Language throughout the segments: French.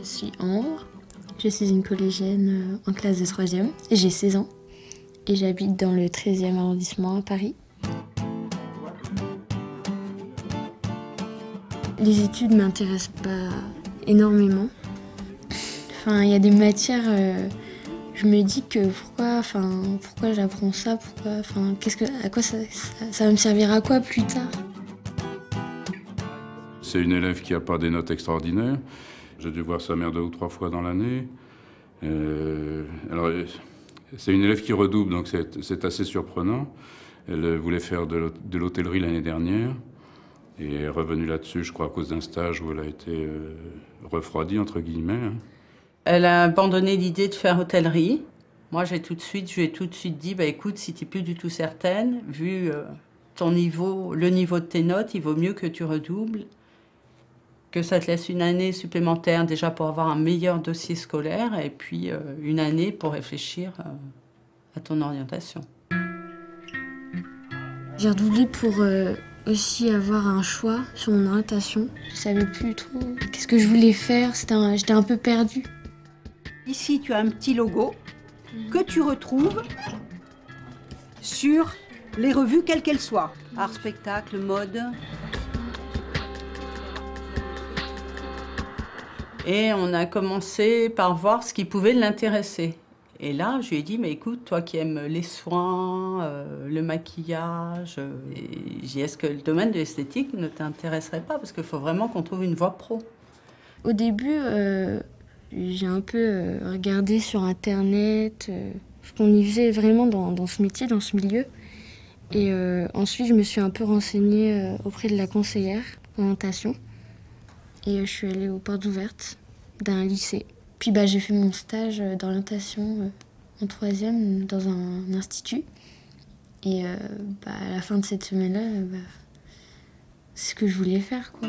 suis Ambre, je suis une collégienne en classe de 3e et j'ai 16 ans et j'habite dans le 13e arrondissement à Paris. Les études ne m'intéressent pas énormément. Enfin, il y a des matières, je me dis que pourquoi j'apprends ça, à quoi ça va me servir à quoi plus tard? C'est une élève qui n'a pas des notes extraordinaires. J'ai dû voir sa mère 2 ou 3 fois dans l'année. Alors, c'est une élève qui redouble, donc c'est assez surprenant. Elle voulait faire de l'hôtellerie l'année dernière et est revenue là-dessus, je crois, à cause d'un stage où elle a été refroidie, entre guillemets. Elle a abandonné l'idée de faire hôtellerie. Moi, je lui ai tout de suite dit, écoute, si tu n'es plus du tout certaine, vu ton niveau, le niveau de tes notes, il vaut mieux que tu redoubles, que ça te laisse une année supplémentaire déjà pour avoir un meilleur dossier scolaire et puis une année pour réfléchir à ton orientation. J'ai redoublé pour aussi avoir un choix sur mon orientation. Je savais plus trop qu'est-ce que je voulais faire, j'étais un peu perdue. Ici, tu as un petit logo que tu retrouves sur les revues, quelles qu'elles soient. Art, spectacle, mode. Et on a commencé par voir ce qui pouvait l'intéresser. Et là, je lui ai dit, mais écoute, toi qui aimes les soins, le maquillage, j'ai dit, est-ce que le domaine de l'esthétique ne t'intéresserait pas? Parce qu'il faut vraiment qu'on trouve une voie pro. Au début, j'ai un peu regardé sur Internet ce qu'on y faisait vraiment dans ce métier, dans ce milieu. Et ensuite, je me suis un peu renseignée auprès de la conseillère d'orientation. Et je suis allée aux portes ouvertes d'un lycée. Puis j'ai fait mon stage d'orientation en 3e dans un institut. Et à la fin de cette semaine-là, c'est ce que je voulais faire, quoi.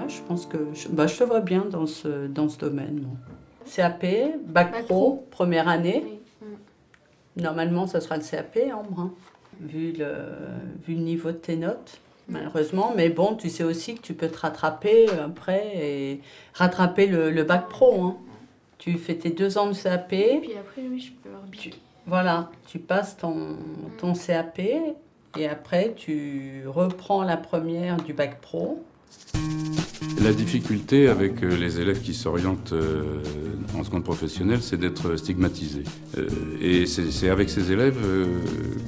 Je pense que je te vois bien dans ce domaine. Moi. CAP, Bac Pro, première année. Oui. Normalement, ça sera le CAP, Ambre, hein, vu le niveau de tes notes, malheureusement. Mais bon, tu sais aussi que tu peux te rattraper après et rattraper le Bac Pro. Hein. Tu fais tes 2 ans de CAP. Et puis après, oui, je peux avoir Voilà, tu passes ton CAP et après, tu reprends la première du Bac Pro. La difficulté avec les élèves qui s'orientent en seconde professionnelle, c'est d'être stigmatisés. Et c'est avec ces élèves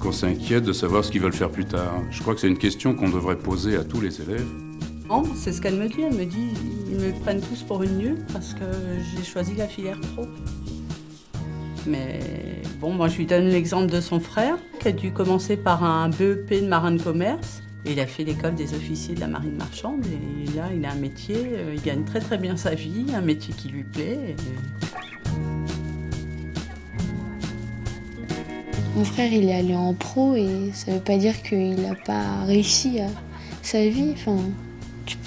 qu'on s'inquiète de savoir ce qu'ils veulent faire plus tard. Je crois que c'est une question qu'on devrait poser à tous les élèves. Ambre, c'est ce qu'elle me dit. Elle me dit, ils me prennent tous pour une nulle parce que j'ai choisi la filière pro. Mais bon, moi je lui donne l'exemple de son frère qui a dû commencer par un BEP de marin de commerce. Et il a fait l'école des officiers de la marine marchande et là, il a un métier, il gagne très très bien sa vie, un métier qui lui plaît. Mon frère, il est allé en pro et ça veut pas dire qu'il n'a pas réussi à sa vie. Enfin, tu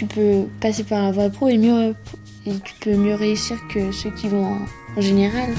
peux passer par la voie pro et tu peux mieux réussir que ceux qui vont en général.